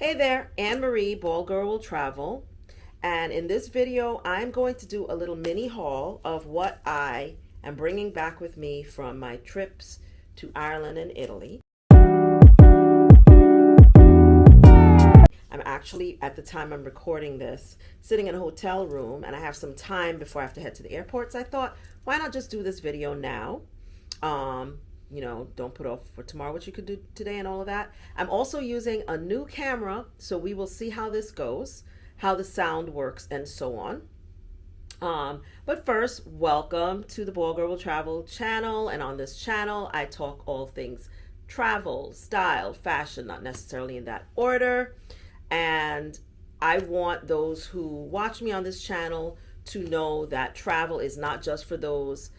Hey there, Anne-Marie, Ball Girl Will Travel. And in this video, I'm going to do a little mini haul of what I am bringing back with me from my trips to Ireland and Italy. I'm actually, at the time I'm recording this, sitting in a hotel room and I have some time before I have to head to the airport. So I thought, why not just do this video now? Don't put off for tomorrow what you could do today and all of that. I'm also using a new camera, so we will see how this goes, how the sound works, and so on. But first, welcome to the Ball Girl Will Travel channel. And on this channel, I talk all things travel, style, fashion, not necessarily in that order. And I want those who watch me on this channel to know that travel is not just for those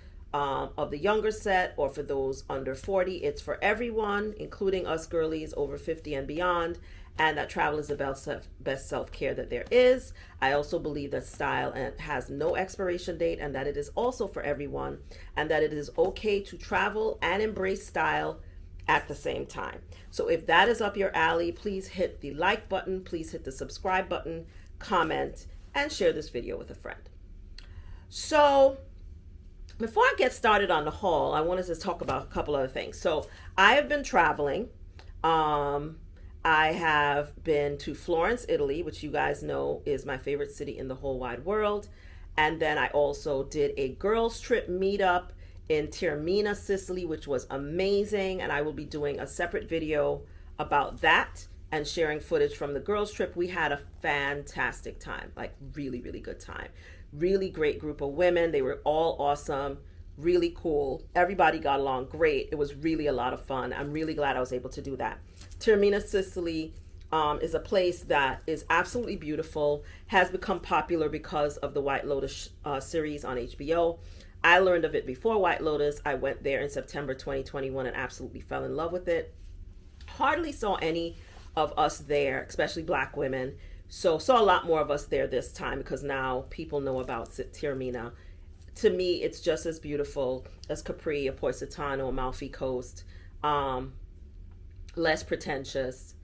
of the younger set or for those under 40. It's for everyone, including us girlies over 50 and beyond, and that travel is the best self-care that there is. I also believe that style has no expiration date, and that it is also for everyone, and that it is okay to travel and embrace style at the same time. So if that is up your alley, please hit the like button, please hit the subscribe button, comment, and share this video with a friend. So before I get started on the haul, I wanted to talk about a couple other things. So I have been traveling. I have been to Florence, Italy, which you guys know is my favorite city in the whole wide world. And then I also did a girls trip meetup in Taormina, Sicily, which was amazing. And I will be doing a separate video about that and sharing footage from the girls trip. We had a fantastic time, like really, really good time. Really great group of women. They were all awesome, really cool. Everybody got along great. It was really a lot of fun. I'm really glad I was able to do that. Taormina, Sicily is a place that is absolutely beautiful, has become popular because of the White Lotus series on HBO. I learned of it before White Lotus. I went there in September 2021 and absolutely fell in love with it. Hardly saw any of us there, especially Black women. So saw a lot more of us there this time because now people know about Taormina. To me, it's just as beautiful as Capri, or Positano, Amalfi Coast. Less pretentious.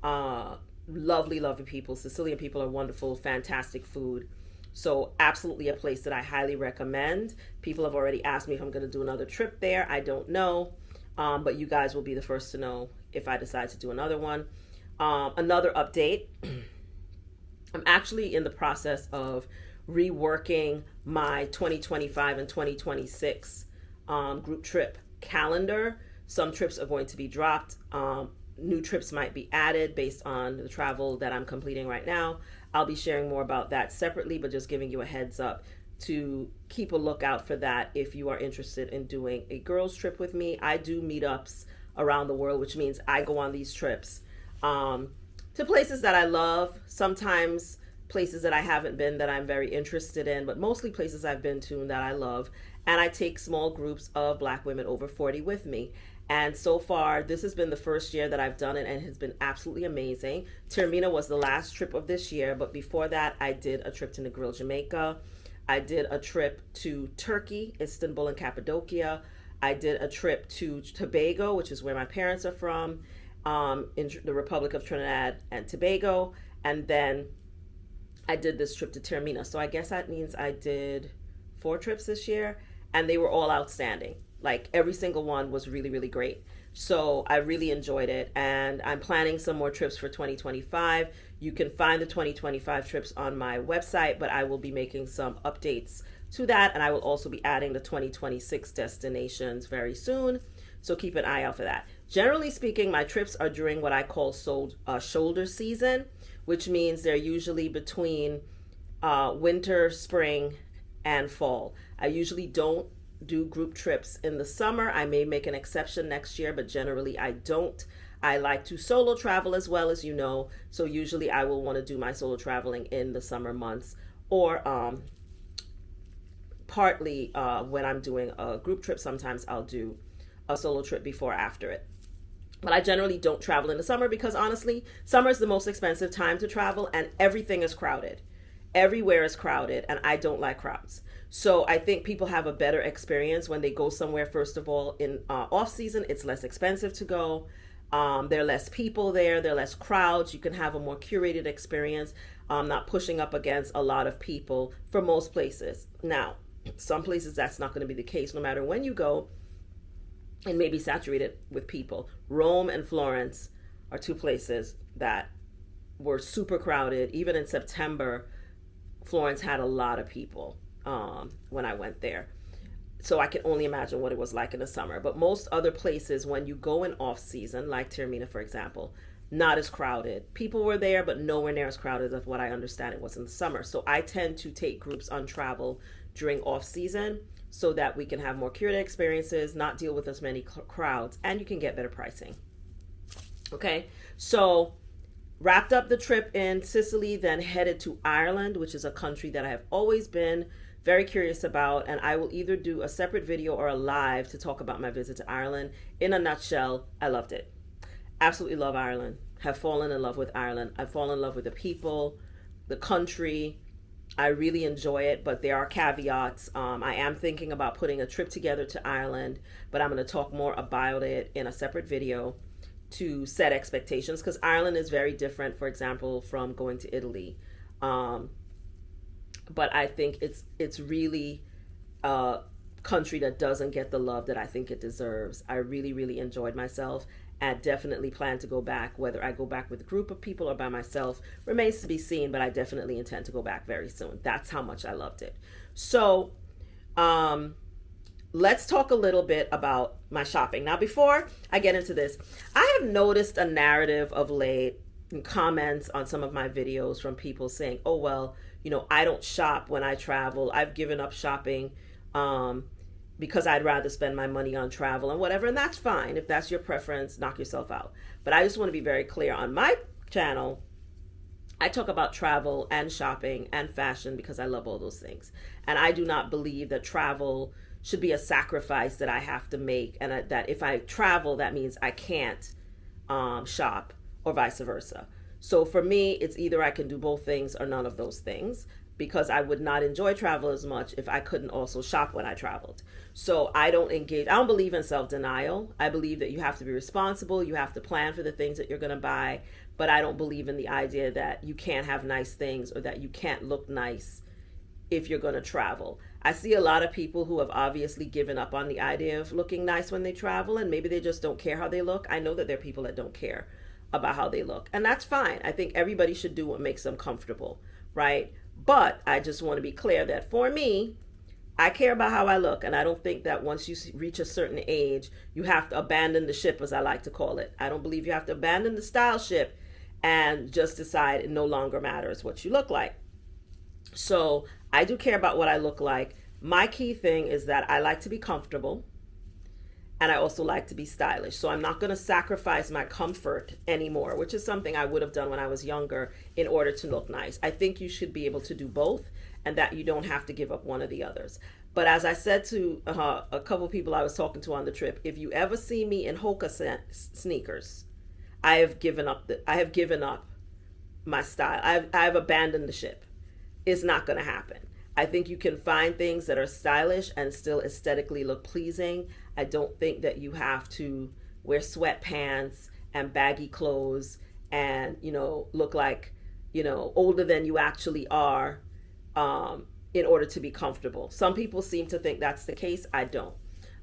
Lovely, lovely people. Sicilian people are wonderful, fantastic food. So absolutely a place that I highly recommend. People have already asked me if I'm going to do another trip there. I don't know, but you guys will be the first to know if I decide to do another one. Another update. I'm actually in the process of reworking my 2025 and 2026 group trip calendar. Some trips are going to be dropped. New trips might be added based on the travel that I'm completing right now. I'll be sharing more about that separately, but just giving you a heads up to keep a lookout for that if you are interested in doing a girls trip with me. I do meetups around the world, which means I go on these trips to places that I love, sometimes places that I haven't been that I'm very interested in, but mostly places I've been to and that I love. And I take small groups of Black women over 40 with me. And so far, this has been the first year that I've done it and has been absolutely amazing. Taormina was the last trip of this year, but before that, I did a trip to Negril, Jamaica. I did a trip to Turkey, Istanbul and Cappadocia. I did a trip to Tobago, which is where my parents are from, in the Republic of Trinidad and Tobago. And then I did this trip to Taormina. So I guess that means I did 4 trips this year, and they were all outstanding. Like every single one was really, really great. So I really enjoyed it, and I'm planning some more trips for 2025. You can find the 2025 trips on my website, but I will be making some updates to that, and I will also be adding the 2026 destinations very soon. So keep an eye out for that. Generally speaking, my trips are during what I call shoulder season, which means they're usually between winter, spring, and fall. I usually don't do group trips in the summer. I may make an exception next year, but generally I don't. I like to solo travel as well, as you know. So usually I will want to do my solo traveling in the summer months, or partly when I'm doing a group trip, sometimes I'll do a solo trip before or after it. But I generally don't travel in the summer because honestly, summer is the most expensive time to travel and everything is crowded. Everywhere is crowded and I don't like crowds. So I think people have a better experience when they go somewhere. First of all, in off season, it's less expensive to go. There are less people there, there are less crowds. You can have a more curated experience, not pushing up against a lot of people for most places. Now, some places that's not going to be the case. No matter when you go, and may be saturated with people. Rome and Florence are two places that were super crowded. Even in September, Florence had a lot of people when I went there. So I can only imagine what it was like in the summer. But most other places, when you go in off season, like Taormina, for example, not as crowded. People were there, but nowhere near as crowded as what I understand it was in the summer. So I tend to take groups on travel during off season so that we can have more curated experiences, not deal with as many crowds, and you can get better pricing. Okay, so wrapped up the trip in Sicily, then headed to Ireland, which is a country that I have always been very curious about, and I will either do a separate video or a live to talk about my visit to Ireland. In a nutshell, I loved it. Absolutely love Ireland. Have fallen in love with Ireland. I've fallen in love with the people, the country. I really enjoy it, but there are caveats. I am thinking about putting a trip together to Ireland, but I'm going to talk more about it in a separate video to set expectations, because Ireland is very different, for example, from going to Italy. But I think it's really a country that doesn't get the love that I think it deserves. I really, really enjoyed myself. I definitely plan to go back. Whether I go back with a group of people or by myself remains to be seen, but I definitely intend to go back very soon. That's how much I loved it. So let's talk a little bit about my shopping. Now, before I get into this, I have noticed a narrative of late in comments on some of my videos from people saying, oh, well, I don't shop when I travel. I've given up shopping because I'd rather spend my money on travel and whatever. And that's fine. If that's your preference, knock yourself out. But I just want to be very clear. On my channel, I talk about travel and shopping and fashion because I love all those things. And I do not believe that travel should be a sacrifice that I have to make, and that if I travel, that means I can't shop, or vice versa. So for me, it's either I can do both things or none of those things, because I would not enjoy travel as much if I couldn't also shop when I traveled. So I don't believe in self-denial. I believe that you have to be responsible. You have to plan for the things that you're going to buy. But I don't believe in the idea that you can't have nice things or that you can't look nice if you're going to travel. I see a lot of people who have obviously given up on the idea of looking nice when they travel, and maybe they just don't care how they look. I know that there are people that don't care about how they look, and that's fine. I think everybody should do what makes them comfortable, right? But I just want to be clear that for me, I care about how I look, and I don't think that once you reach a certain age, you have to abandon the ship, as I like to call it. I don't believe you have to abandon the style ship and just decide it no longer matters what you look like. So I do care about what I look like. My key thing is that I like to be comfortable, and I also like to be stylish. So I'm not going to sacrifice my comfort anymore, which is something I would have done when I was younger in order to look nice. I think you should be able to do both, and that you don't have to give up one of the others. But as I said to a couple people I was talking to on the trip, if you ever see me in Hoka sneakers, I have given up my style. I've abandoned the ship. It's not going to happen. I think you can find things that are stylish and still aesthetically look pleasing. I don't think that you have to wear sweatpants and baggy clothes and, look like, older than you actually are in order to be comfortable. Some people seem to think that's the case. I don't.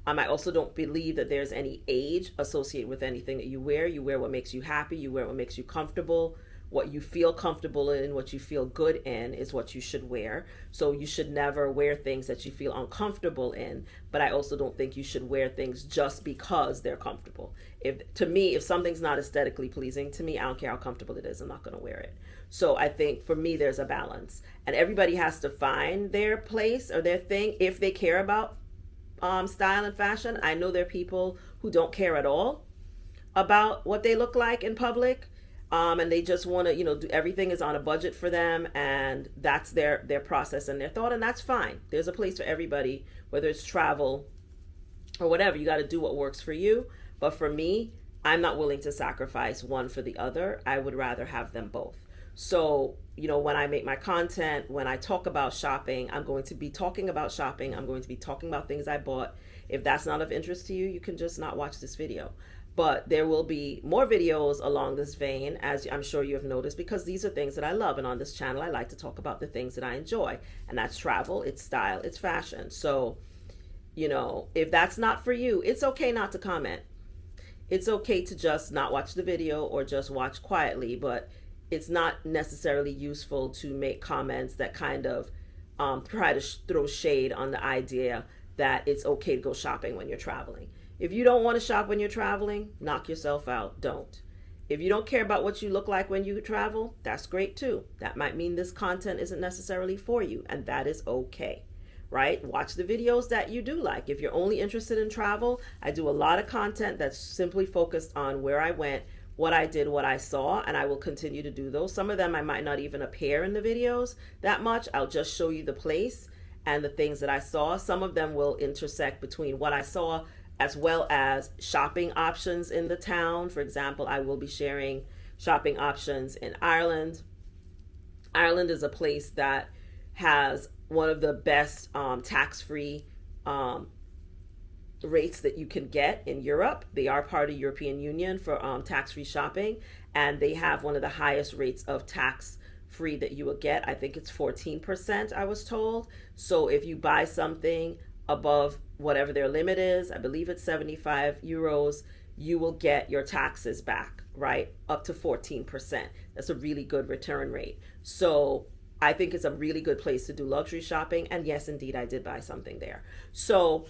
I also don't believe that there's any age associated with anything that you wear. You wear what makes you happy. You wear what makes you comfortable. What you feel comfortable in, what you feel good in is what you should wear. So you should never wear things that you feel uncomfortable in. But I also don't think you should wear things just because they're comfortable. If something's not aesthetically pleasing to me, I don't care how comfortable it is, I'm not going to wear it. So I think for me, there's a balance. And everybody has to find their place or their thing if they care about style and fashion. I know there are people who don't care at all about what they look like in public. And they just want to, do everything is on a budget for them, and that's their process and their thought, and that's fine. There's a place for everybody, whether it's travel or whatever. You got to do what works for you. But for me, I'm not willing to sacrifice one for the other. I would rather have them both. So, when I make my content, when I talk about shopping, I'm going to be talking about shopping. I'm going to be talking about things I bought. If that's not of interest to you, you can just not watch this video. But there will be more videos along this vein, as I'm sure you have noticed, because these are things that I love. And on this channel, I like to talk about the things that I enjoy. And that's travel, it's style, it's fashion. So, you know, if that's not for you, it's okay not to comment. It's okay to just not watch the video or just watch quietly, but it's not necessarily useful to make comments that kind of try to throw shade on the idea that it's okay to go shopping when you're traveling. If you don't want to shop when you're traveling, knock yourself out. Don't. If you don't care about what you look like when you travel, that's great too. That might mean this content isn't necessarily for you, and that is okay, right? Watch the videos that you do like. If you're only interested in travel, I do a lot of content that's simply focused on where I went, what I did, what I saw, and I will continue to do those. Some of them I might not even appear in the videos that much. I'll just show you the place and the things that I saw. Some of them will intersect between what I saw as well as shopping options in the town. For example, I will be sharing shopping options in Ireland. Ireland is a place that has one of the best tax-free rates that you can get in Europe. They are part of European Union for tax-free shopping, and they have one of the highest rates of tax-free that you will get. I think it's 14%, I was told. So if you buy something above whatever their limit is, I believe it's 75 euros, you will get your taxes back, right? Up to 14%. That's a really good return rate. So I think it's a really good place to do luxury shopping. And yes, indeed, I did buy something there. So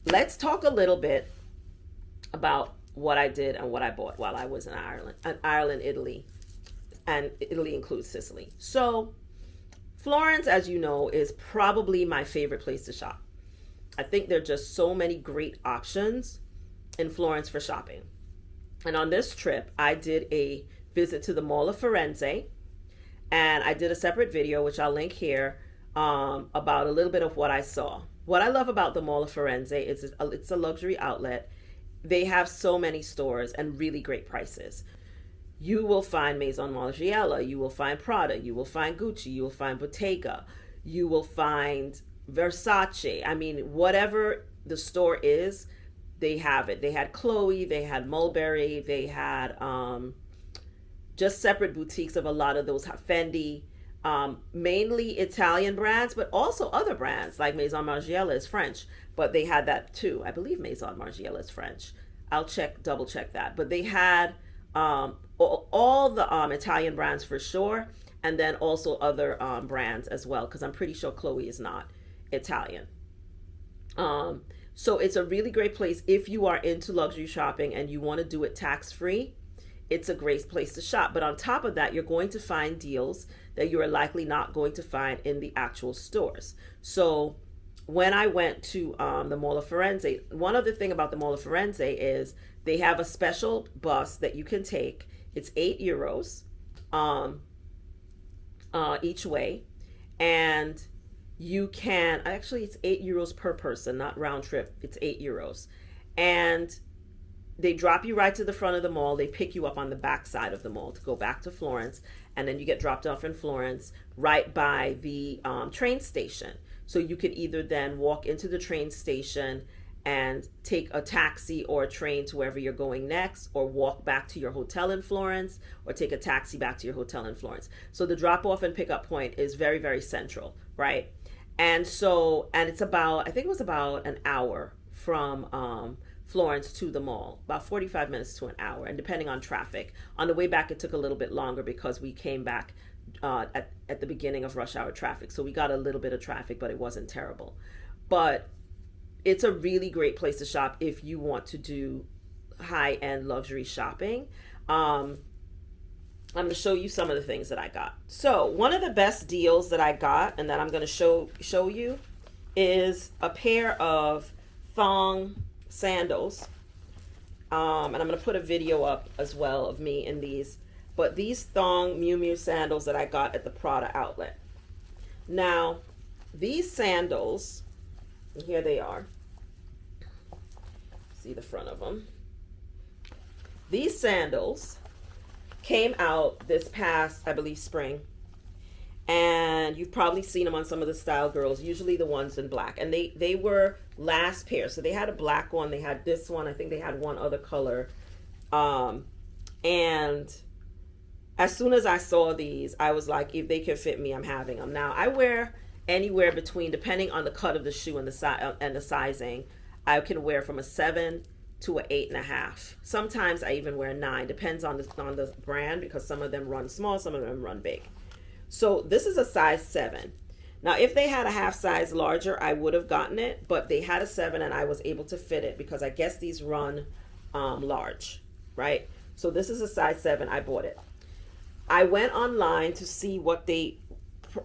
let's talk a little bit about what I did and what I bought while I was in Ireland, Italy, and Italy includes Sicily. So Florence, as you know, is probably my favorite place to shop. I think there are just so many great options in Florence for shopping. And on this trip, I did a visit to the Mall of Florence, and I did a separate video, which I'll link here, about a little bit of what I saw. What I love about the Mall of Florence is it's a luxury outlet. They have so many stores and really great prices. You will find Maison Margiela, you will find Prada, you will find Gucci, you will find Bottega, you will find Versace. I mean, whatever the store is, they have it. They had Chloe, they had Mulberry, they had just separate boutiques of a lot of those, Fendi, mainly Italian brands, but also other brands like Maison Margiela is French, but they had that too. I believe Maison Margiela is French. I'll double check that. But they had all the Italian brands for sure, and then also other brands as well, because I'm pretty sure Chloe is not Italian. So it's a really great place if you are into luxury shopping and you want to do it tax-free. It's a great place to shop. But on top of that, you're going to find deals that you are likely not going to find in the actual stores. So when I went to the Mall of Florence, one other thing about the Mall of Florence is they have a special bus that you can take. It's 8 euros each way, and you can actually, it's 8 euros per person, not round trip. It's 8 euros, and they drop you right to the front of the mall. They pick you up on the back side of the mall to go back to Florence, and then you get dropped off in Florence right by the train station. So you could either then walk into the train station and take a taxi or a train to wherever you're going next, or walk back to your hotel in Florence, or take a taxi back to your hotel in Florence. So the drop off and pickup point is very, very central, right? And so, and it's about, I think it was about an hour from Florence to the mall, about 45 minutes to an hour, and depending on traffic. On the way back, it took a little bit longer because we came back at the beginning of rush hour traffic. So we got a little bit of traffic, but it wasn't terrible. But it's a really great place to shop if you want to do high-end luxury shopping. I'm going to show you some of the things that I got. So one of the best deals that I got, and that I'm going to show you, is a pair of thong sandals. And I'm going to put a video up as well of me in these. But these thong Miu Miu sandals that I got at the Prada outlet. Now, these sandals, here they are. See the front of them. These sandals came out this past, I believe, spring. And you've probably seen them on some of the style girls, usually the ones in black. And they were last pair. So they had a black one. They had this one. I think they had one other color. Um, and as soon as I saw these, I was like, if they can fit me, I'm having them. Now I wear anywhere between, depending on the cut of the shoe and the sizing, I can wear from a 7 to an 8.5. Sometimes I even wear 9. Depends on the brand, because some of them run small, some of them run big. So this is a size 7. Now, if they had a half size larger, I would have gotten it, but they had a 7 and I was able to fit it because I guess these run large, right? So this is a size 7. I bought it. I went online to see what they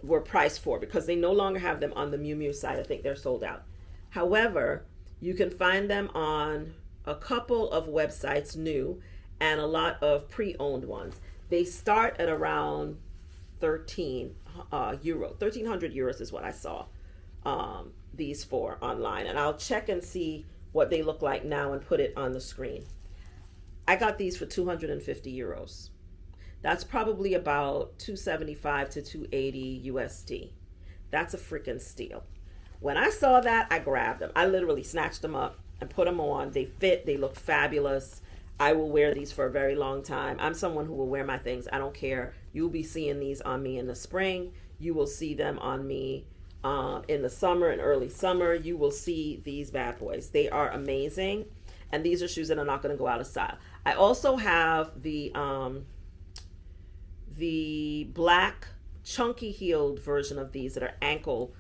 were priced for because they no longer have them on the Miu Miu site. I think they're sold out. However, you can find them on a couple of websites new and a lot of pre-owned ones. They start at around 1,300 euros is what I saw these for online, and I'll check and see what they look like now and put it on the screen. I got these for 250 euros. That's probably about 275 to 280 USD. That's a freaking steal. When I saw that, I grabbed them. I literally snatched them up and put them on. They fit, they look fabulous. I will wear these for a very long time. I'm someone who will wear my things. I don't care. You'll be seeing these on me in the spring. You will see them on me in the summer and early summer. You will see these bad boys. They are amazing. And these are shoes that are not going to go out of style. I also have the black chunky heeled version of these that are ankle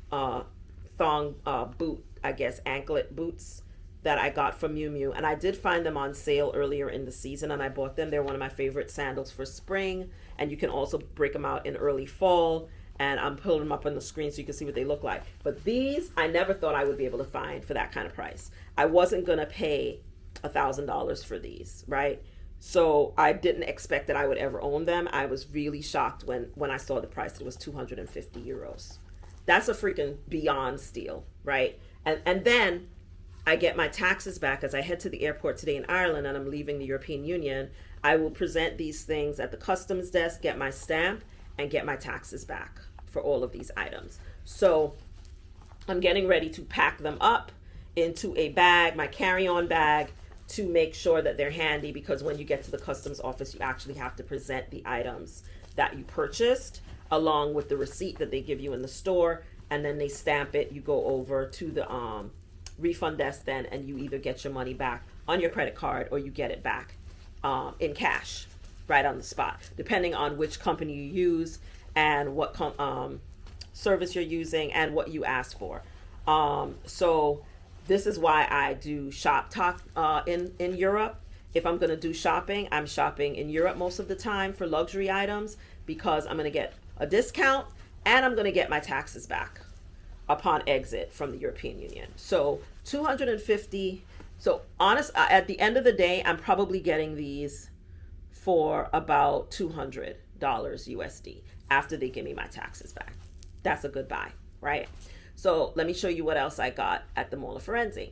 thong boot, I guess, anklet boots that I got from Miu Miu, and I did find them on sale earlier in the season, and I bought them. They're one of my favorite sandals for spring, and you can also break them out in early fall, and I'm pulling them up on the screen so you can see what they look like. But these, I never thought I would be able to find for that kind of price. I wasn't gonna pay $1,000 for these, right? So I didn't expect that I would ever own them. I was really shocked when I saw the price. It was 250 euros. That's a freaking beyond steal, right? And then I get my taxes back as I head to the airport today in Ireland, and I'm leaving the European Union. I will present these things at the customs desk, get my stamp, and get my taxes back for all of these items. So I'm getting ready to pack them up into a bag, my carry-on bag, to make sure that they're handy, because when you get to the customs office, you actually have to present the items that you purchased along with the receipt that they give you in the store, and then they stamp it. You go over to the refund desk then, and you either get your money back on your credit card or you get it back in cash right on the spot, depending on which company you use and what service you're using and what you ask for. So this is why I do shop talk in Europe. If I'm going to do shopping, I'm shopping in Europe most of the time for luxury items, because I'm going to get a discount and I'm going to get my taxes back upon exit from the European Union. So 250. So honest, at the end of the day, I'm probably getting these for about $200 USD after they give me my taxes back. That's a good buy, right? So let me show you what else I got at the Mall of Firenze.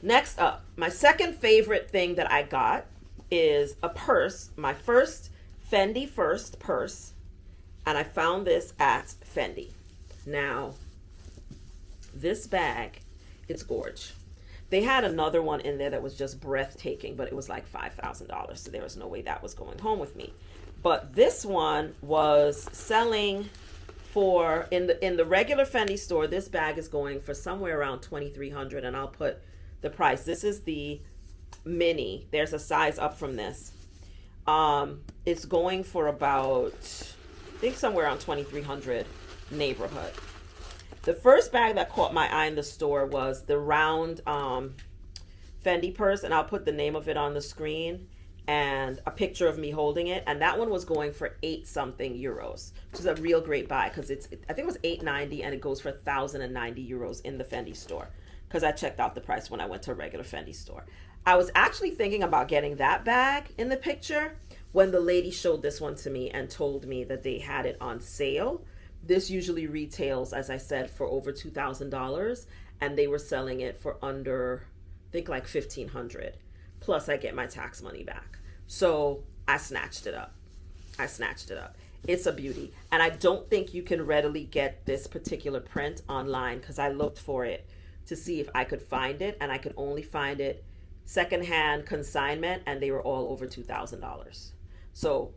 Next up, my second favorite thing that I got is a purse, my first Fendi first purse, and I found this at Fendi. Now, this bag, it's gorge. They had another one in there that was just breathtaking, but it was like $5,000, so there was no way that was going home with me. But this one was selling for, in the regular Fendi store, this bag is going for somewhere around $2,300, and I'll put the price. This is the mini. There's a size up from this. It's going for about, I think somewhere around $2,300 neighborhood. The first bag that caught my eye in the store was the round Fendi purse, and I'll put the name of it on the screen and a picture of me holding it. And that one was going for 8-something euros, which is a real great buy, because I think it was $890 and it goes for 1,090 euros in the Fendi store, because I checked out the price when I went to a regular Fendi store. I was actually thinking about getting that bag in the picture when the lady showed this one to me and told me that they had it on sale. This usually retails, as I said, for over $2,000, and they were selling it for under, I think, like $1,500. Plus, I get my tax money back. So I snatched it up. It's a beauty, and I don't think you can readily get this particular print online, because I looked for it to see if I could find it, and I could only find it secondhand consignment, and they were all over $2,000. So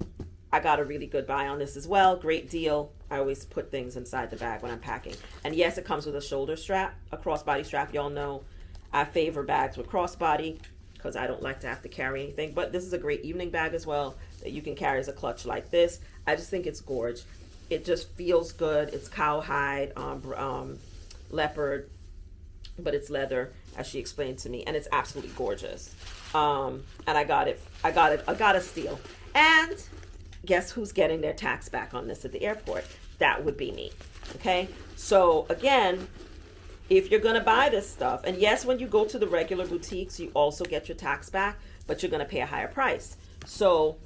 I got a really good buy on this as well. Great deal. I always put things inside the bag when I'm packing. And yes, it comes with a shoulder strap, a crossbody strap. Y'all know I favor bags with crossbody because I don't like to have to carry anything. But this is a great evening bag as well that you can carry as a clutch like this. I just think it's gorgeous. It just feels good. It's cowhide, leopard, but it's leather, as she explained to me, and it's absolutely gorgeous. And I got a steal. And guess who's getting their tax back on this at the airport? That would be me. Okay, so again, if you're going to buy this stuff, and yes, when you go to the regular boutiques, you also get your tax back, but you're going to pay a higher price. So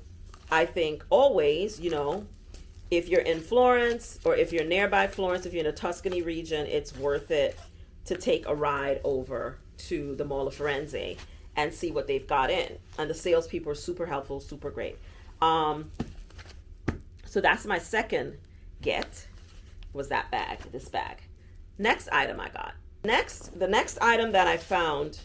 I think always, you know, if you're in Florence, or if you're nearby Florence, if you're in the Tuscany region, it's worth it to take a ride over to the Mall of Firenze and see what they've got in. And the salespeople are super helpful, super great. So that's my second get, was that bag, this bag. Next item I got. The next item that I found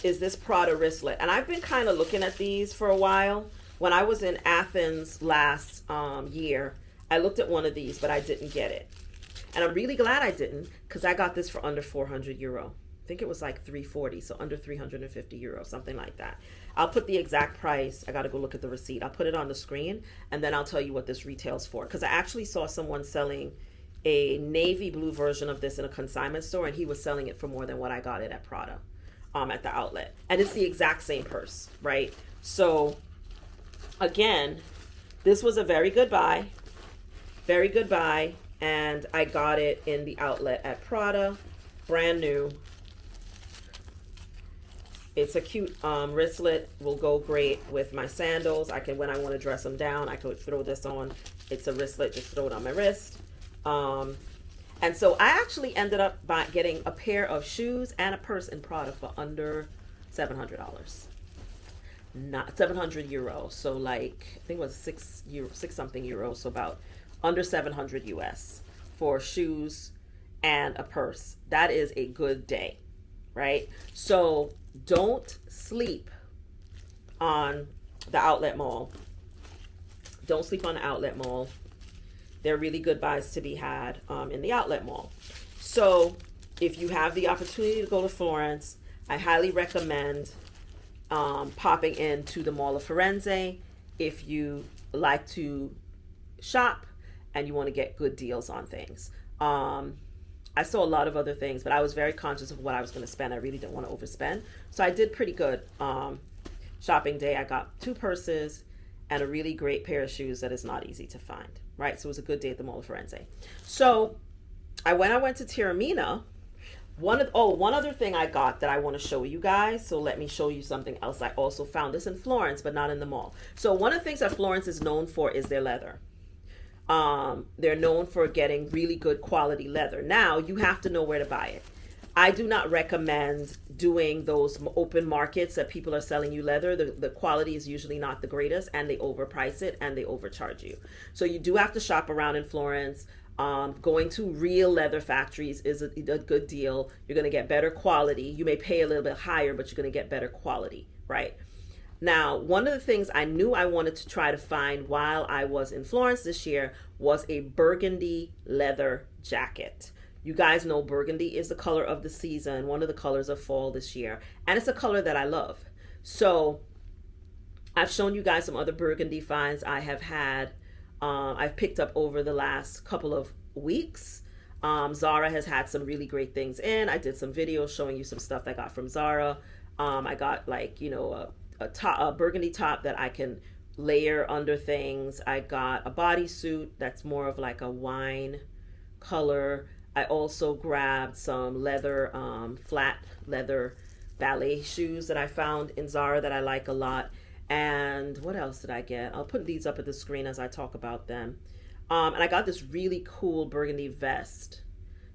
is this Prada wristlet. And I've been kind of looking at these for a while. When I was in Athens last year, I looked at one of these, but I didn't get it. And I'm really glad I didn't, because I got this for under 400 euro. I think it was like 340, so under 350 euro, something like that. I'll put the exact price. I got to go look at the receipt. I'll put it on the screen, and then I'll tell you what this retails for. Because I actually saw someone selling a navy blue version of this in a consignment store, and he was selling it for more than what I got it at Prada at the outlet. And it's the exact same purse, right? So again, this was a very good buy. Very good buy. And I got it in the outlet at Prada, brand new. It's a cute wristlet, will go great with my sandals. When I want to dress them down, I could throw this on. It's a wristlet, just throw it on my wrist. And so I actually ended up getting a pair of shoes and a purse in Prada for under $700. Not 700 euros. So like, I think it was six something euros. So about under 700 US for shoes and a purse. That is a good day, right? So don't sleep on the outlet mall. Don't sleep on the outlet mall. They're really good buys to be had in the outlet mall. So if you have the opportunity to go to Florence, I highly recommend popping into the Mall of Firenze if you like to shop and you want to get good deals on things. I saw a lot of other things, but I was very conscious of what I was going to spend. I really didn't want to overspend. So I did pretty good shopping day. I got 2 purses and a really great pair of shoes that is not easy to find, right? So it was a good day at the Mall of Firenze. So when I went to Taormina, one other thing I got that I want to show you guys. So let me show you something else. I also found this in Florence, but not in the mall. So one of the things that Florence is known for is their leather. They're known for getting really good quality leather. Now you have to know where to buy it. I do not recommend doing those open markets that people are selling you leather. The quality is usually not the greatest, and they overprice it and they overcharge you. So you do have to shop around in Florence. Going to real leather factories is a good deal. You're going to get better quality. You may pay a little bit higher, but you're going to get better quality, right? Now, one of the things I knew I wanted to try to find while I was in Florence this year was a burgundy leather jacket. You guys know burgundy is the color of the season, one of the colors of fall this year, and it's a color that I love. So I've shown you guys some other burgundy finds I have had. I've picked up over the last couple of weeks. Zara has had some really great things in. I did some videos showing you some stuff I got from Zara. I got like, you know, a burgundy top that I can layer under things. I got a bodysuit that's more of like a wine color. I also grabbed some leather, flat leather ballet shoes that I found in Zara that I like a lot. And what else did I get? I'll put these up at the screen as I talk about them. And I got this really cool burgundy vest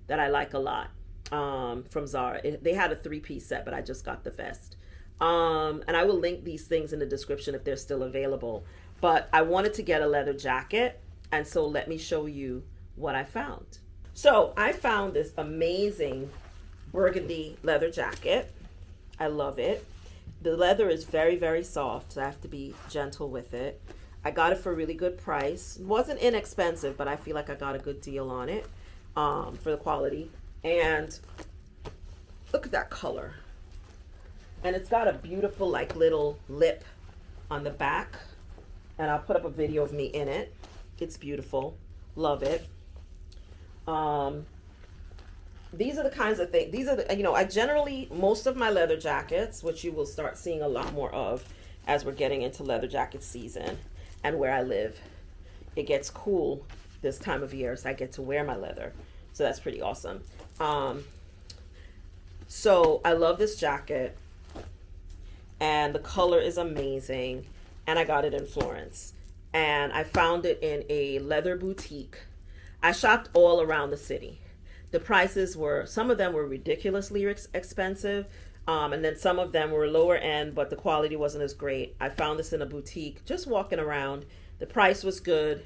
that I like a lot from Zara. They had a 3-piece set, but I just got the vest. And I will link these things in the description if they're still available. But I wanted to get a leather jacket, and so let me show you what I found. So I found this amazing burgundy leather jacket. I love it. The leather is very, very soft, so I have to be gentle with it. I got it for a really good price. It wasn't inexpensive, but I feel like I got a good deal on it for the quality. And look at that color. And it's got a beautiful like little lip on the back. And I'll put up a video of me in it. It's beautiful. Love it. These are the kinds of things, these are the, I generally, most of my leather jackets, which you will start seeing a lot more of as we're getting into leather jacket season and where I live, it gets cool this time of year, so I get to wear my leather. So that's pretty awesome. So I love this jacket and the color is amazing. And I got it in Florence and I found it in a leather boutique. I shopped all around the city. The prices were, some of them were ridiculously expensive. And then some of them were lower end, but the quality wasn't as great. I found this in a boutique, just walking around. The price was good.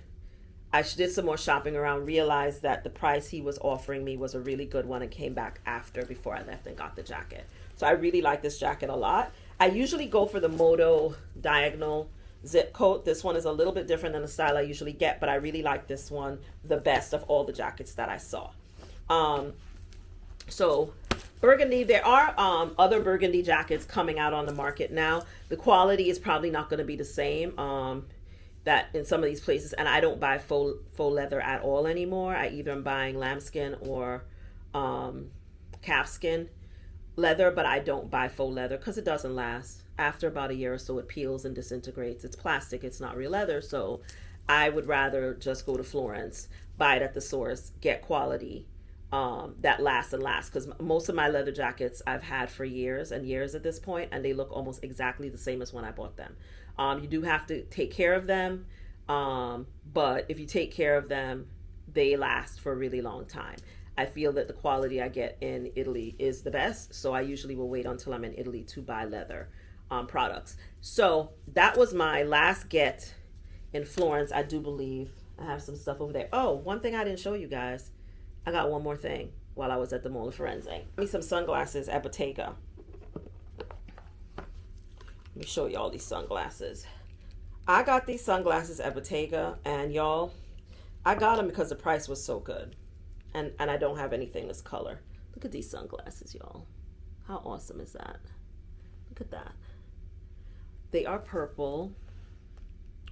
I did some more shopping around, realized that the price he was offering me was a really good one, and came back after, before I left and got the jacket. So I really like this jacket a lot. I usually go for the Moto diagonal zip coat. This one is a little bit different than the style I usually get, but I really like this one the best of all the jackets that I saw. So burgundy, there are other burgundy jackets coming out on the market now. The quality is probably not going to be the same that in some of these places, and I don't buy faux leather at all anymore. I either am buying lambskin or calfskin leather, but I don't buy faux leather because it doesn't last. After about a year or so, it peels and disintegrates. It's plastic, it's not real leather, so I would rather just go to Florence, buy it at the source, get quality that lasts and lasts, because most of my leather jackets I've had for years and years at this point, and they look almost exactly the same as when I bought them. You do have to take care of them, but if you take care of them, they last for a really long time. I feel that the quality I get in Italy is the best, so I usually will wait until I'm in Italy to buy leather products. So that was my last get in Florence. I do believe I have some stuff over there. Oh, one thing I didn't show you guys. I got one more thing while I was at the Mall of Firenze. Got me some sunglasses at Bottega. Let me show you all these sunglasses. I got these sunglasses at Bottega, and y'all, I got them because the price was so good. And I don't have anything this color. Look at these sunglasses, y'all. How awesome is that? Look at that. They are purple,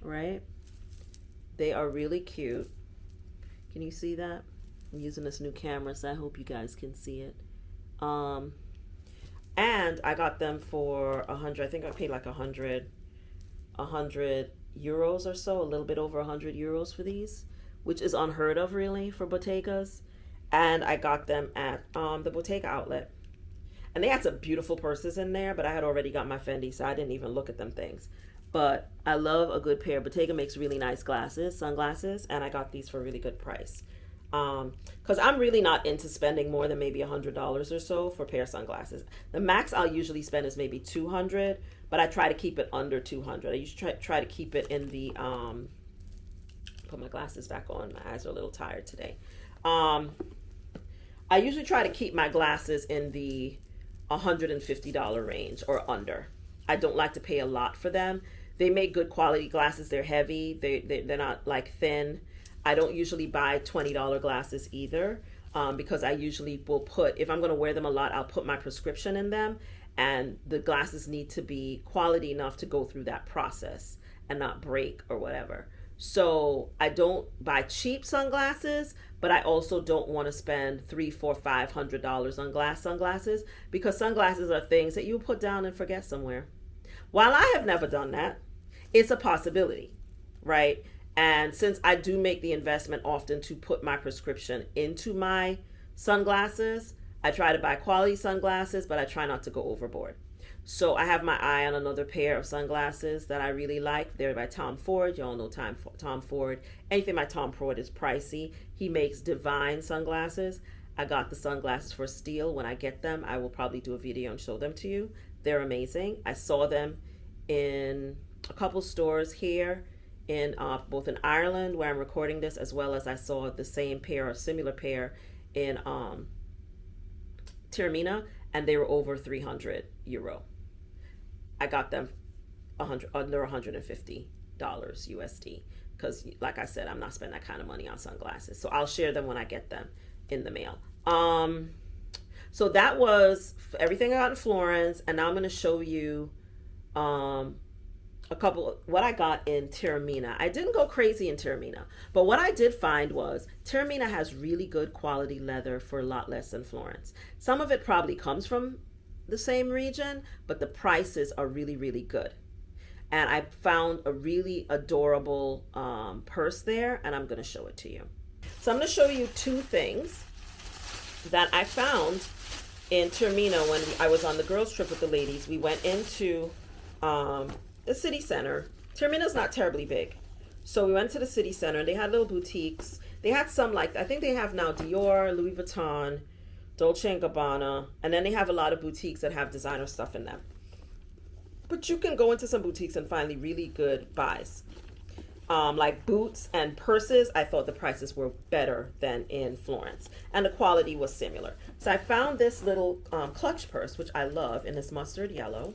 right? They are really cute. Can you see that? I'm using this new camera, so I hope you guys can see it. And I got them for 100. I think I paid like 100 euros or so, a little bit over 100 euros for these, which is unheard of really for Bottegas. And I got them at the Bottega outlet. And they had some beautiful purses in there, but I had already got my Fendi, so I didn't even look at them things. But I love a good pair. Bottega makes really nice sunglasses, and I got these for a really good price. Because I'm really not into spending more than maybe $100 or so for a pair of sunglasses. The max I'll usually spend is maybe $200, but I try to keep it under $200. I usually try to keep it in the put my glasses back on. My eyes are a little tired today. I usually try to keep my glasses in the $150 range or under. I don't like to pay a lot for them. They make good quality glasses. They're heavy. They're not like thin. I don't usually buy $20 glasses either, because I usually will put, if I'm going to wear them a lot, I'll put my prescription in them, and the glasses need to be quality enough to go through that process and not break or whatever. So I don't buy cheap sunglasses, but I also don't want to spend $300, $400, $500 on sunglasses, because sunglasses are things that you put down and forget somewhere. While I have never done that, it's a possibility, right? And since I do make the investment often to put my prescription into my sunglasses, I try to buy quality sunglasses, but I try not to go overboard. So I have my eye on another pair of sunglasses that I really like. They're by Tom Ford. Y'all know Tom Ford. Anything by Tom Ford is pricey. He makes divine sunglasses. I got the sunglasses for steal. When I get them, I will probably do a video and show them to you. They're amazing. I saw them in a couple stores here in both in Ireland, where I'm recording this, as well as I saw the same pair or similar pair in Taormina, and they were over 300 euro. I got them under $150 USD, because like I said, I'm not spending that kind of money on sunglasses. So I'll share them when I get them in the mail. So that was everything I got in Florence, and now I'm going to show you a couple what I got in Taormina. I didn't go crazy in Taormina, but what I did find was Taormina has really good quality leather for a lot less than Florence. Some of it probably comes from the same region, but the prices are really, really good. And I found a really adorable purse there, and I'm going to show it to you. So I'm going to show you two things that I found in Taormina when I was on the girls' trip with the ladies. We went into the city center. Taormina's not terribly big. So we went to the city center, and they had little boutiques. They had some, like, I think they have now Dior, Louis Vuitton, Dolce & Gabbana, and then they have a lot of boutiques that have designer stuff in them. But you can go into some boutiques and find really good buys. Like boots and purses, I thought the prices were better than in Florence, and the quality was similar. So I found this little clutch purse, which I love, in this mustard yellow.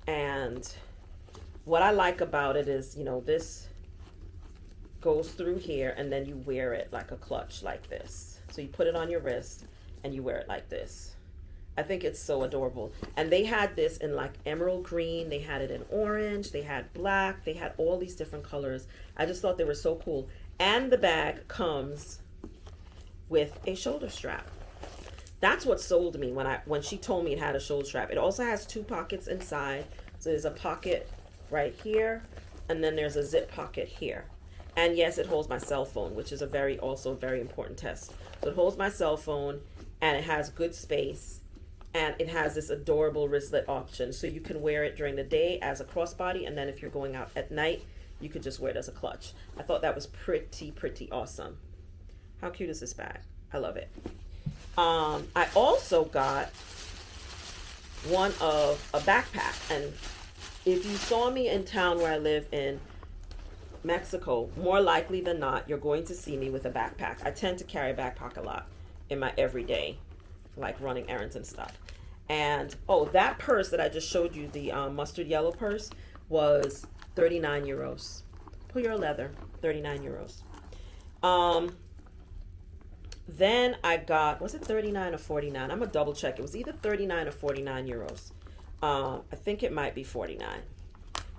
And what I like about it is, you know, this goes through here, and then you wear it like a clutch like this. So you put it on your wrist and you wear it like this. I think it's so adorable. And they had this in like emerald green, they had it in orange, they had black, they had all these different colors. I just thought they were so cool. And the bag comes with a shoulder strap. That's what sold me when she told me it had a shoulder strap. It also has two pockets inside. So there's a pocket right here, and then there's a zip pocket here. And yes, it holds my cell phone, which is also very important test. So it holds my cell phone, and it has good space, and it has this adorable wristlet option. So you can wear it during the day as a crossbody, and then if you're going out at night, you could just wear it as a clutch. I thought that was pretty awesome. How cute is this bag? I love it. I also got one of a backpack, and if you saw me in town where I live in Mexico, more likely than not, you're going to see me with a backpack. I tend to carry a backpack a lot in my everyday, like running errands and stuff. And oh, that purse that I just showed you, the mustard yellow purse, was 39 euros. Pure leather, 39 euros. Then I got, was it 39 or 49? I'm gonna double check. It was either 39 or 49 euros. I think it might be 49,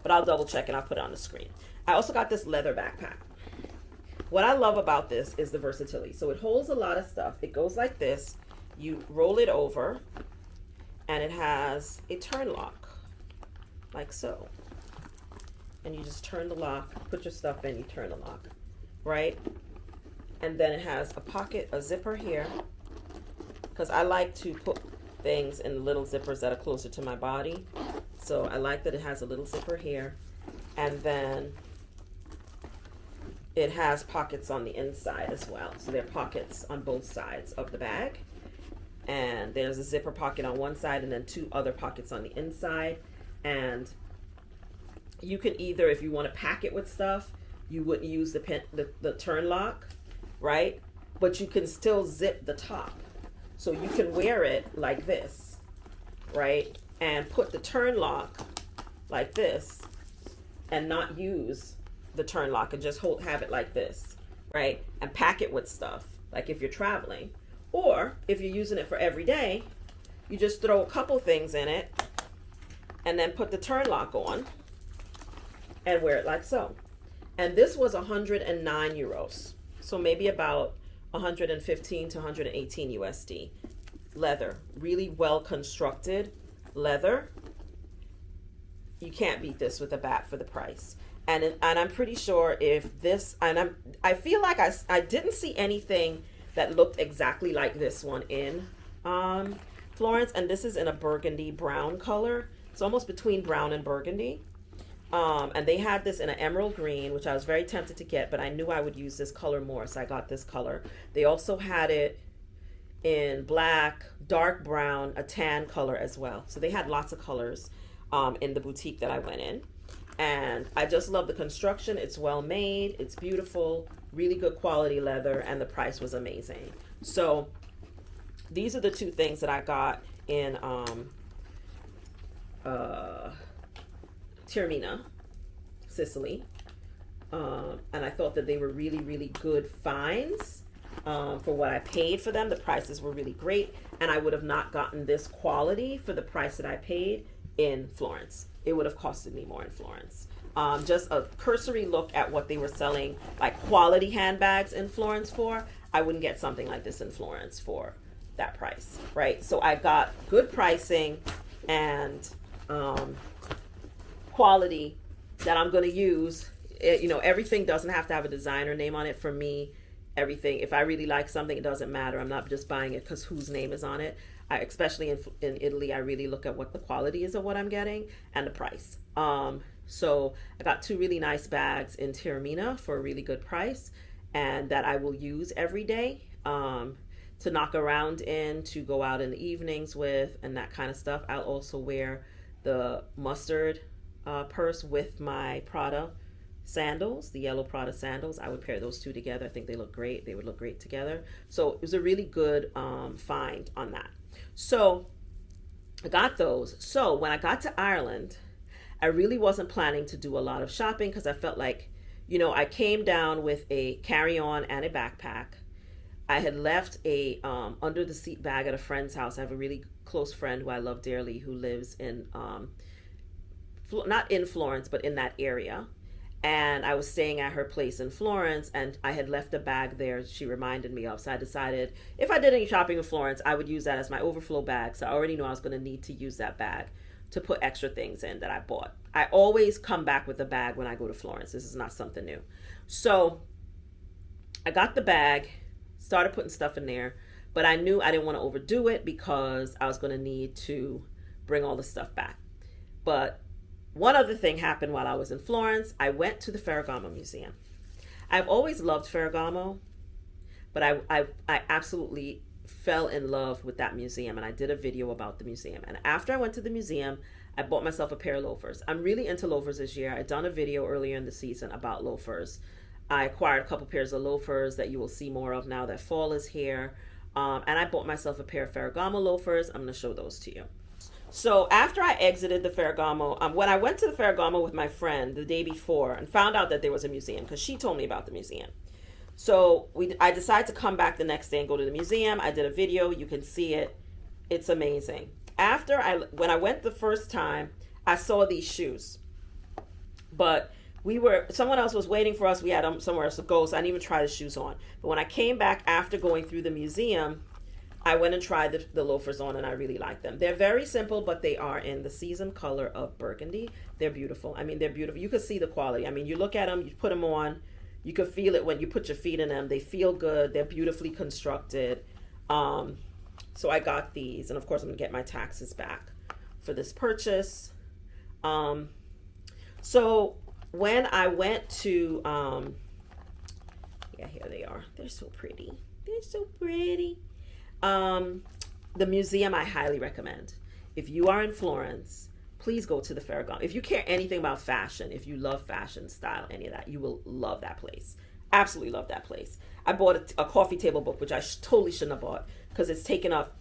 but I'll double check and I'll put it on the screen. I also got this leather backpack. What I love about this is the versatility. So it holds a lot of stuff. It goes like this. You roll it over, and it has a turn lock, like so. And you just turn the lock, put your stuff in, you turn the lock, right? And then it has a pocket, a zipper here, because I like to put things in little zippers that are closer to my body. So I like that it has a little zipper here, and then it has pockets on the inside as well. So there are pockets on both sides of the bag, and there's a zipper pocket on one side and then two other pockets on the inside. And you can either, if you want to pack it with stuff, you wouldn't use the turn lock, right? But you can still zip the top. So you can wear it like this, right? And put the turn lock like this and not use the turn lock, and just have it like this, right? And pack it with stuff, like if you're traveling. Or if you're using it for every day, you just throw a couple things in it and then put the turn lock on and wear it like so. And this was 109 euros. So maybe about 115 to 118 USD. Leather, really well constructed leather. You can't beat this with a bat for the price. And I'm pretty sure if this, and I feel like I didn't see anything that looked exactly like this one in Florence. And this is in a burgundy brown color. It's almost between brown and burgundy. And they had this in an emerald green, which I was very tempted to get, but I knew I would use this color more, so I got this color. They also had it in black, dark brown, a tan color as well. So they had lots of colors in the boutique that I went in. And I just love the construction. It's well made, it's beautiful, really good quality leather, and the price was amazing. So these are the two things that I got in uh, Taormina, Sicily. And I thought that they were really, really good finds for what I paid for them. The prices were really great, and I would have not gotten this quality for the price that I paid in Florence. It would have costed me more in Florence. Just a cursory look at what they were selling, like quality handbags in Florence for. I wouldn't get something like this in Florence for that price, right? So I got good pricing and quality that I'm going to use. You know, everything doesn't have to have a designer name on it for me. Everything, if I really like something, it doesn't matter. I'm not just buying it because whose name is on it. Especially in Italy, I really look at what the quality is of what I'm getting and the price. So I got 2 really nice bags in Taormina for a really good price, and that I will use every day to knock around in, to go out in the evenings with, and that kind of stuff. I'll also wear the mustard purse with my Prada sandals, the yellow Prada sandals. I would pair those 2 together. I think they look great. They would look great together. So it was a really good find on that. So I got those. So when I got to Ireland, I really wasn't planning to do a lot of shopping because I felt like, you know, I came down with a carry-on and a backpack. I had left a under the seat bag at a friend's house. I have a really close friend who I love dearly who lives in not in Florence, but in that area. And I was staying at her place in Florence, and I had left a bag there she reminded me of. So I decided if I did any shopping in Florence, I would use that as my overflow bag. So I already knew I was going to need to use that bag to put extra things in that I bought. I always come back with a bag when I go to Florence. This is not something new. So I got the bag, started putting stuff in there, but I knew I didn't want to overdo it because I was going to need to bring all the stuff back. But one other thing happened while I was in Florence. I went to the Ferragamo Museum. I've always loved Ferragamo, but I absolutely fell in love with that museum, and I did a video about the museum. And after I went to the museum, I bought myself a pair of loafers. I'm really into loafers this year. I'd done a video earlier in the season about loafers. I acquired a couple pairs of loafers that you will see more of now that fall is here. And I bought myself a pair of Ferragamo loafers. I'm going to show those to you. So after I exited the Ferragamo, when I went to the Ferragamo with my friend the day before and found out that there was a museum, because she told me about the museum. So I decided to come back the next day and go to the museum. I did a video. You can see it. It's amazing. When I went the first time, I saw these shoes. But someone else was waiting for us. We had somewhere else to go, so I didn't even try the shoes on. But when I came back after going through the museum, I went and tried the loafers on, and I really like them. They're very simple, but they are in the season color of burgundy. They're beautiful. I mean, they're beautiful. You can see the quality. I mean, you look at them, you put them on, you can feel it when you put your feet in them. They feel good. They're beautifully constructed. So I got these, and of course I'm gonna get my taxes back for this purchase. So when I went to, yeah, here they are. They're so pretty. They're so pretty. The museum I highly recommend. If you are in Florence, please go to the Ferragamo. If you care anything about fashion, if you love fashion, style, any of that, you will love that place. Absolutely love that place. I bought a coffee table book, which I totally shouldn't have bought because it's taken up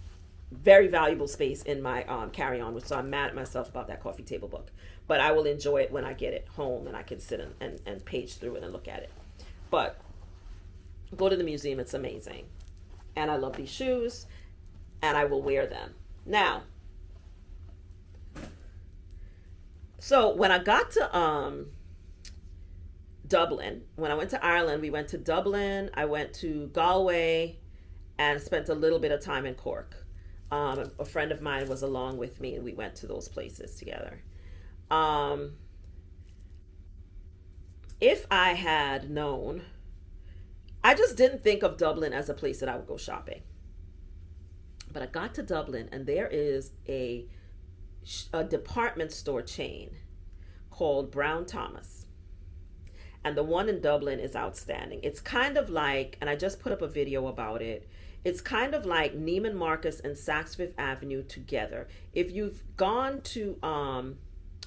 very valuable space in my carry-on, so I'm mad at myself about that coffee table book. But I will enjoy it when I get it home and I can sit and page through it and look at it. But go to the museum. It's amazing. And I love these shoes, and I will wear them. Now, so when I got to Dublin, when I went to Ireland, we went to Dublin, I went to Galway, and spent a little bit of time in Cork. A friend of mine was along with me, and we went to those places together. If I had known, I just didn't think of Dublin as a place that I would go shopping. But I got to Dublin, and there is a department store chain called Brown Thomas. And the one in Dublin is outstanding. It's kind of like, and I just put up a video about it, it's kind of like Neiman Marcus and Saks Fifth Avenue together. If you've gone to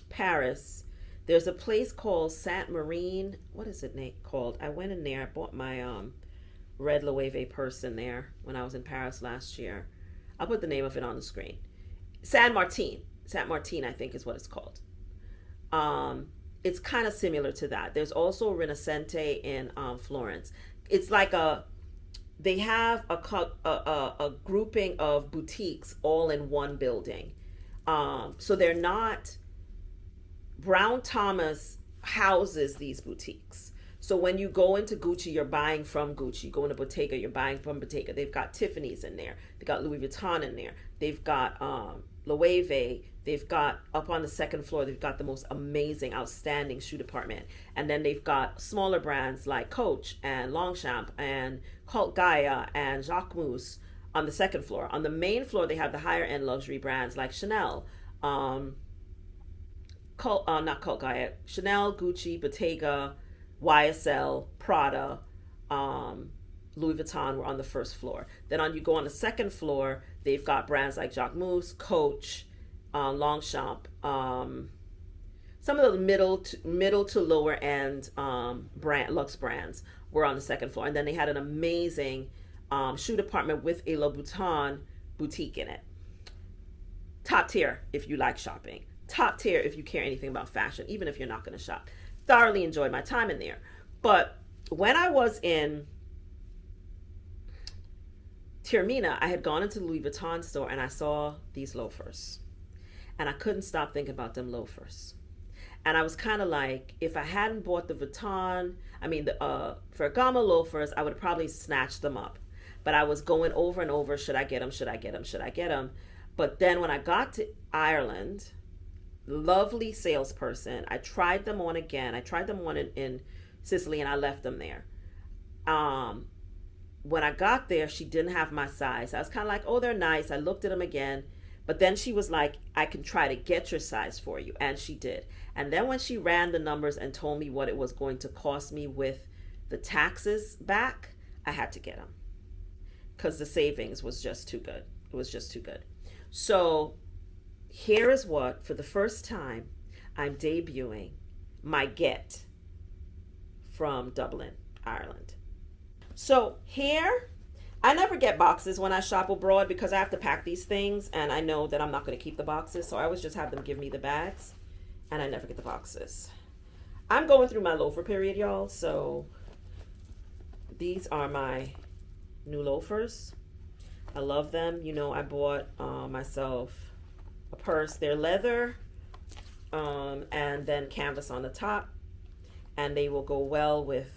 Paris, there's a place called Saint Marine. What is it called? I went in there. I bought my red Loewe purse in there when I was in Paris last year. I'll put the name of it on the screen. Saint Martin. Saint Martin, I think is what it's called. It's kind of similar to that. There's also Rinascente in Florence. It's like they have a grouping of boutiques all in one building. So they're not, Brown Thomas houses these boutiques. So when you go into Gucci, you're buying from Gucci. You go into Bottega, you're buying from Bottega. They've got Tiffany's in there. They've got Louis Vuitton in there. They've got Loewe. They've got, up on the second floor, they've got the most amazing, outstanding shoe department. And then they've got smaller brands like Coach and Longchamp and Cult Gaia and Jacquemus on the second floor. On the main floor, they have the higher end luxury brands like Chanel, not Cult Gaia, Chanel, Gucci, Bottega, YSL, Prada, Louis Vuitton were on the first floor. Then you go on the second floor, they've got brands like Jacquemus, Coach, Longchamp, some of the middle to lower end luxe brands were on the second floor. And then they had an amazing shoe department with a Louboutin boutique in it. Top tier if you like shopping. Top tier if you care anything about fashion, even if you're not going to shop. Thoroughly enjoyed my time in there. But when I was in Taormina, I had gone into the Louis Vuitton store and I saw these loafers. And I couldn't stop thinking about them loafers. And I was kind of like, if I hadn't bought the the Ferragamo loafers, I would have probably snatched them up. But I was going over and over, should I get them, should I get them, should I get them? But then when I got to Ireland, lovely salesperson, I tried them on again. I tried them on in Sicily and I left them there. When I got there, she didn't have my size. I was kind of like, oh, they're nice. I looked at them again. But then she was like, I can try to get your size for you. And she did. And then when she ran the numbers and told me what it was going to cost me with the taxes back, I had to get them. Because the savings was just too good. It was just too good. So here is what, for the first time, I'm debuting my get from Dublin, Ireland. So here, I never get boxes when I shop abroad because I have to pack these things and I know that I'm not going to keep the boxes. So I always just have them give me the bags and I never get the boxes. I'm going through my loafer period, y'all. So these are my new loafers. I love them. You know, I bought myself a purse. They're leather and then canvas on the top. And they will go well with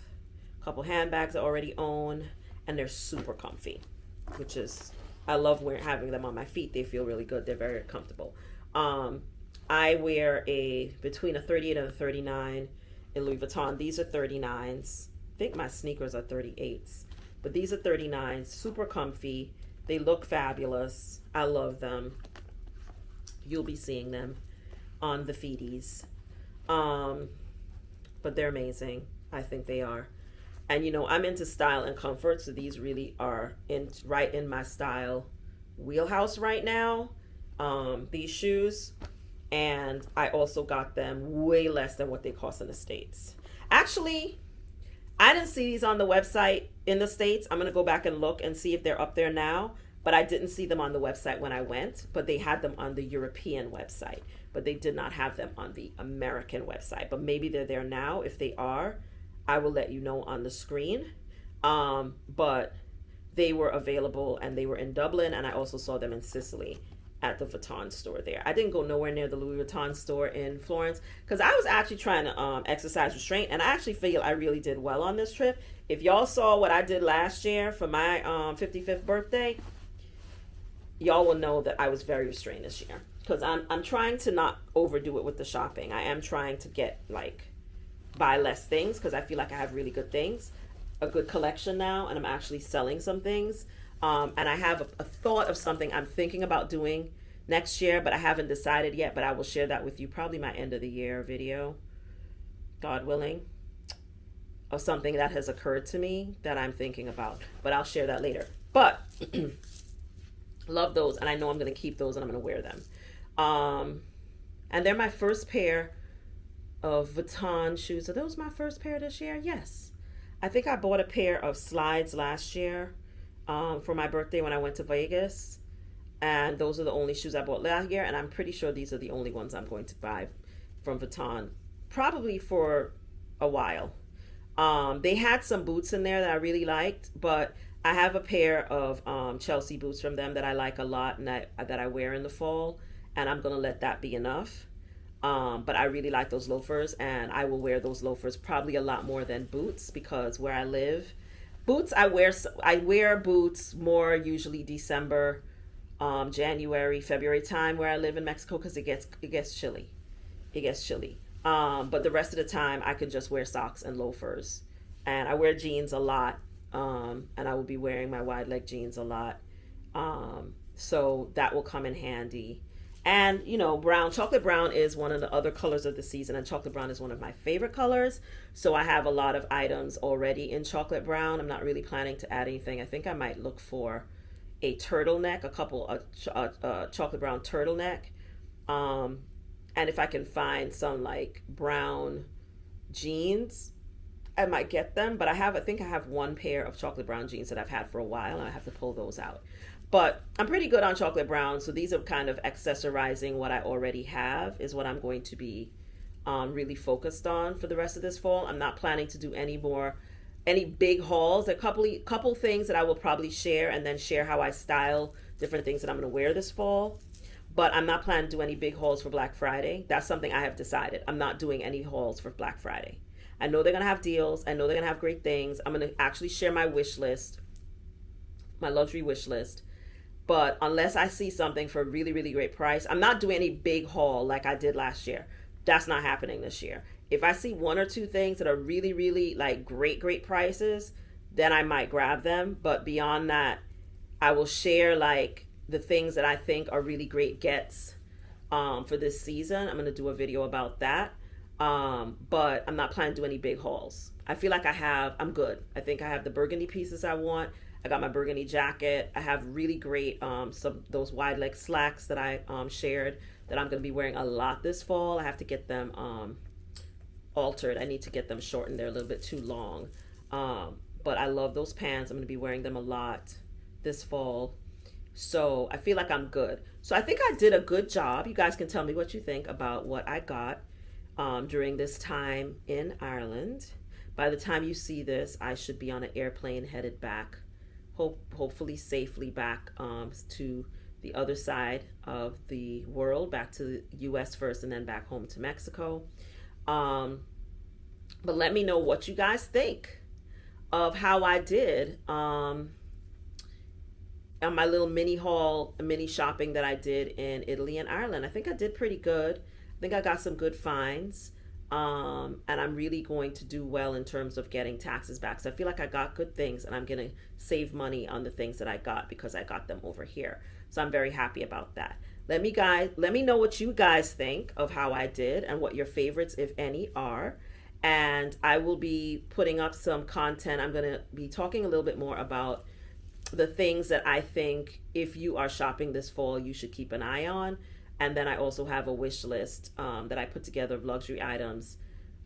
a couple handbags I already own. And they're super comfy, which is, I love having them on my feet. They feel really good. They're very comfortable. I wear between a 38 and a 39 in Louis Vuitton. These are 39s. I think my sneakers are 38s. But these are 39s. Super comfy. They look fabulous. I love them. You'll be seeing them on the feedies. But they're amazing. I think they are. And you know, I'm into style and comfort, so these really are right in my style wheelhouse right now. These shoes, and I also got them way less than what they cost in the States. Actually, I didn't see these on the website in the States. I'm gonna go back and look and see if they're up there now. But I didn't see them on the website when I went. But they had them on the European website. But they did not have them on the American website. But maybe they're there now. If they are, I will let you know on the screen. But they were available and they were in Dublin, and I also saw them in Sicily at the Vuitton store there. I didn't go nowhere near the Louis Vuitton store in Florence because I was actually trying to exercise restraint, and I actually feel I really did well on this trip. If y'all saw what I did last year for my 55th birthday, y'all will know that I was very restrained this year because I'm trying to not overdo it with the shopping. I am trying to get buy less things because I feel like I have really good things, a good collection now, and I'm actually selling some things. And I have a thought of something I'm thinking about doing next year, but I haven't decided yet, but I will share that with you, probably my end of the year video, God willing, of something that has occurred to me that I'm thinking about, but I'll share that later. But love those, and I know I'm going to keep those and I'm going to wear them. And they're my first pair of Vuitton shoes. Are those my first pair this year? Yes. I think I bought a pair of slides last year for my birthday when I went to Vegas. And those are the only shoes I bought last year, and I'm pretty sure these are the only ones I'm going to buy from Vuitton, probably for a while. They had some boots in there that I really liked, but I have a pair of Chelsea boots from them that I like a lot and that I wear in the fall, and I'm gonna let that be enough. But I really like those loafers, and I will wear those loafers probably a lot more than boots because where I live, boots I wear boots more usually December, January, February time where I live in Mexico because it gets chilly. It gets chilly. But the rest of the time, I can just wear socks and loafers. And I wear jeans a lot. And I will be wearing my wide leg jeans a lot. So that will come in handy. And, chocolate brown is one of the other colors of the season. And chocolate brown is one of my favorite colors. So I have a lot of items already in chocolate brown. I'm not really planning to add anything. I think I might look for a turtleneck, chocolate brown turtleneck. And if I can find some like brown jeans, I might get them. But I think I have one pair of chocolate brown jeans that I've had for a while, and I have to pull those out. But I'm pretty good on chocolate brown, so these are kind of accessorizing what I already have is what I'm going to be really focused on for the rest of this fall. I'm not planning to do any big hauls. There are couple things that I will probably share and then share how I style different things that I'm going to wear this fall. But I'm not planning to do any big hauls for Black Friday. That's something I have decided. I'm not doing any hauls for Black Friday. I know they're going to have deals. I know they're going to have great things. I'm going to actually share my wish list, my luxury wish list. But unless I see something for a really, really great price, I'm not doing any big haul like I did last year. That's not happening this year. If I see one or two things that are really, really like great, great prices, then I might grab them. But beyond that, I will share like the things that I think are really great gets for this season. I'm going to do a video about that. But I'm not planning to do any big hauls. I feel like I'm good. I think I have the burgundy pieces I want. I got my burgundy jacket. I have really great those wide leg slacks that I shared that I'm going to be wearing a lot this fall. I have to get them altered. I need to get them shortened. They're a little bit too long. But I love those pants. I'm going to be wearing them a lot this fall. So I feel like I'm good. So I think I did a good job. You guys can tell me what you think about what I got during this time in Ireland. By the time you see this, I should be on an airplane headed back, hopefully safely back to the other side of the world, back to the U.S. first and then back home to Mexico. But let me know what you guys think of how I did on my little mini shopping that I did in Italy and Ireland. I think I did pretty good. I think I got some good finds. And I'm really going to do well in terms of getting taxes back. So I feel like I got good things and I'm going to save money on the things that I got because I got them over here. So I'm very happy about that. Let me know what you guys think of how I did and what your favorites, if any, are. And I will be putting up some content. I'm going to be talking a little bit more about the things that I think if you are shopping this fall, you should keep an eye on. And then I also have a wish list that I put together of luxury items,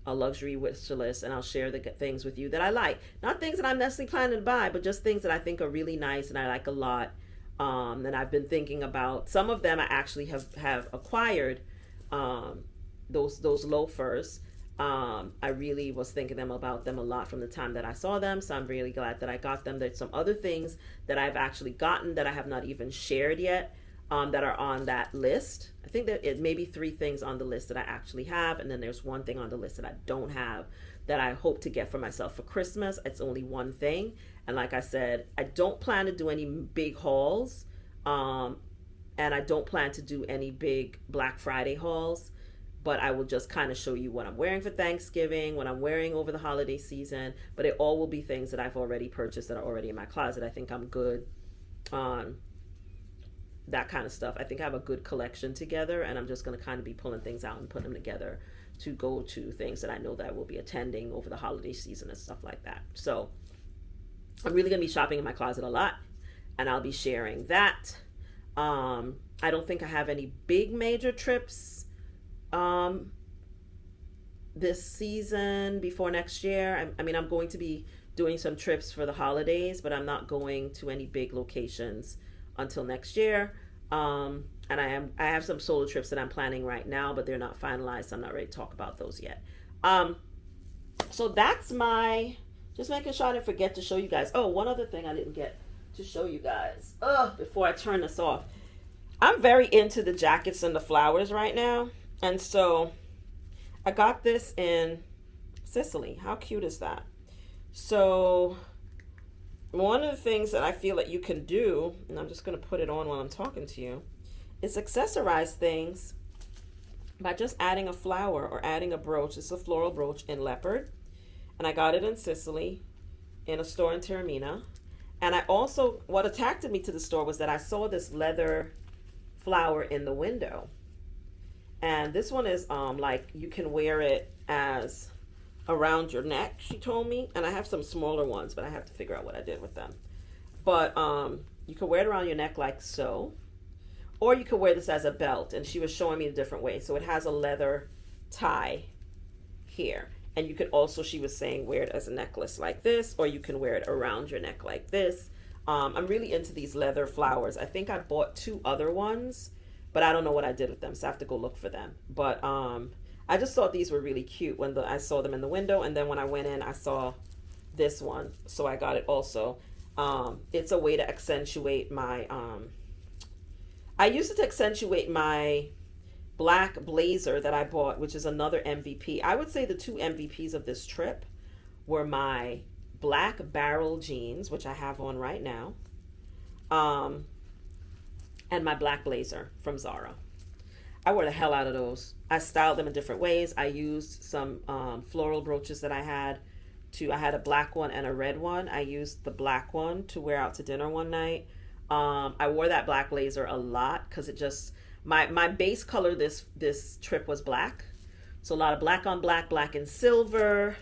a luxury wish list, and I'll share the things with you that I like. Not things that I'm necessarily planning to buy, but just things that I think are really nice and I like a lot. And I've been thinking about. Some of them I actually have acquired, those loafers. I really was thinking about them a lot from the time that I saw them, so I'm really glad that I got them. There's some other things that I've actually gotten that I have not even shared yet. That are on that list. I think that it may be 3 things on the list that I actually have, and then there's 1 thing on the list that I don't have that I hope to get for myself for Christmas. It's only 1 thing, and like I said, I don't plan to do any big hauls, and I don't plan to do any big Black Friday hauls, but I will just kind of show you what I'm wearing for Thanksgiving, what I'm wearing over the holiday season, but it all will be things that I've already purchased that are already in my closet. I think I'm good on that kind of stuff. I think I have a good collection together, and I'm just going to kind of be pulling things out and putting them together to go to things that I know that I will be attending over the holiday season and stuff like that. So I'm really going to be shopping in my closet a lot, and I'll be sharing that. I don't think I have any big major trips this season before next year. I mean, I'm going to be doing some trips for the holidays, but I'm not going to any big locations until next year. And I have some solo trips that I'm planning right now, but they're not finalized, so I'm not ready to talk about those yet. So that's my, just making sure I didn't forget to show you guys. Oh, one other thing I didn't get to show you guys. Before I turn this off. I'm very into the jackets and the flowers right now. And so I got this in Sicily. How cute is that? So one of the things that I feel that you can do, and I'm just going to put it on while I'm talking to you, is accessorize things by just adding a flower or adding a brooch. It's a floral brooch in leopard. And I got it in Sicily in a store in Taormina. And I also, what attracted me to the store was that I saw this leather flower in the window. And this one is like you can wear it as around your neck, she told me. And I have some smaller ones, but I have to figure out what I did with them. But you can wear it around your neck like so. Or you could wear this as a belt. And she was showing me a different way. So it has a leather tie here. And you could also, she was saying, wear it as a necklace like this, or you can wear it around your neck like this. I'm really into these leather flowers. I think I bought 2 other ones, but I don't know what I did with them, so I have to go look for them. But I just thought these were really cute when I saw them in the window, and then when I went in, I saw this one, so I got it also. It's a way to accentuate my, I used it to accentuate my black blazer that I bought, which is another MVP. I would say the 2 MVPs of this trip were my black barrel jeans, which I have on right now, and my black blazer from Zara. I wore the hell out of those. I styled them in different ways. I used some floral brooches that I had a black one and a red one. I used the black one to wear out to dinner one night. I wore that black blazer a lot because it just, my base color this trip was black. So a lot of black on black, black and silver,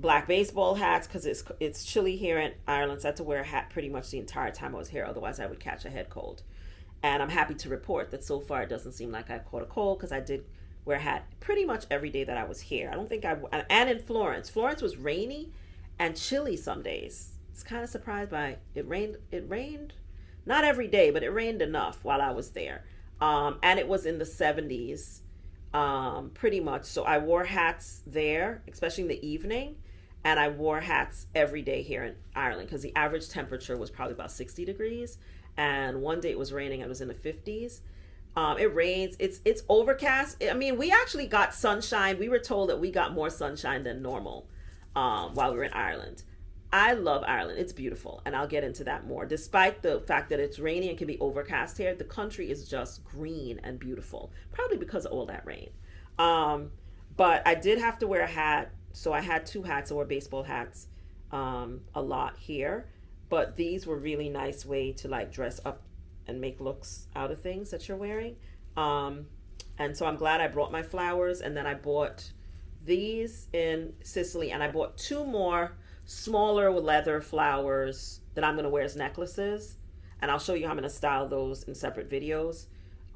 black baseball hats because it's chilly here in Ireland. So I had to wear a hat pretty much the entire time I was here. Otherwise I would catch a head cold. And I'm happy to report that so far it doesn't seem like I caught a cold because I did wear a hat pretty much every day that I was here. I don't think and in Florence. Florence was rainy and chilly some days. It's kind of surprised by it rained not every day, but it rained enough while I was there. And it was in the 70s pretty much. So I wore hats there, especially in the evening. And I wore hats every day here in Ireland because the average temperature was probably about 60 degrees. And one day it was raining. It was in the 50s. It rains. It's overcast. I mean, we actually got sunshine. We were told that we got more sunshine than normal while we were in Ireland. I love Ireland. It's beautiful. And I'll get into that more. Despite the fact that it's rainy and can be overcast here, the country is just green and beautiful. Probably because of all that rain. But I did have to wear a hat. So I had 2 hats. I wore baseball hats a lot here. But these were really nice way to like dress up and make looks out of things that you're wearing. And so I'm glad I brought my flowers. And then I bought these in Sicily. And I bought 2 more smaller leather flowers that I'm going to wear as necklaces. And I'll show you how I'm going to style those in separate videos.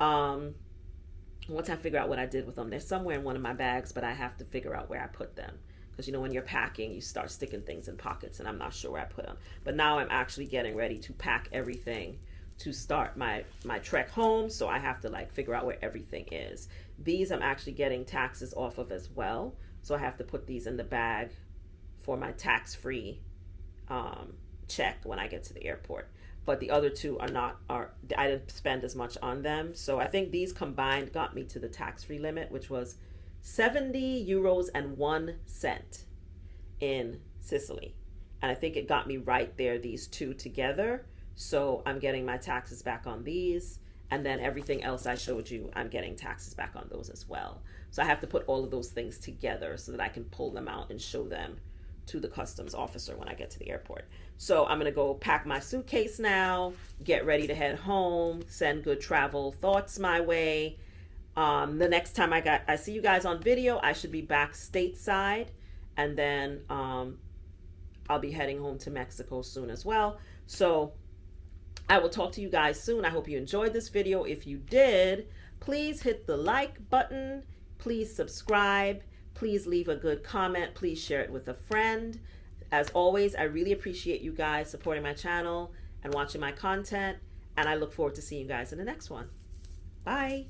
Once I figure out what I did with them. They're somewhere in one of my bags, but I have to figure out where I put them. Because, you know, when you're packing, you start sticking things in pockets, and I'm not sure where I put them. But now I'm actually getting ready to pack everything to start my trek home. So I have to, like, figure out where everything is. These I'm actually getting taxes off of as well. So I have to put these in the bag for my tax-free check when I get to the airport. But the other 2 I didn't spend as much on them. So I think these combined got me to the tax-free limit, which was 70 euros and 1 cent in Sicily. And I think it got me right there, these 2 together. So I'm getting my taxes back on these. And then everything else I showed you, I'm getting taxes back on those as well. So I have to put all of those things together so that I can pull them out and show them to the customs officer when I get to the airport. So I'm going to go pack my suitcase now, get ready to head home, send good travel thoughts my way. The next time I see you guys on video, I should be back stateside, and then I'll be heading home to Mexico soon as well. So I will talk to you guys soon. I hope you enjoyed this video. If you did, please hit the like button. Please subscribe. Please leave a good comment. Please share it with a friend. As always, I really appreciate you guys supporting my channel and watching my content. And I look forward to seeing you guys in the next one. Bye.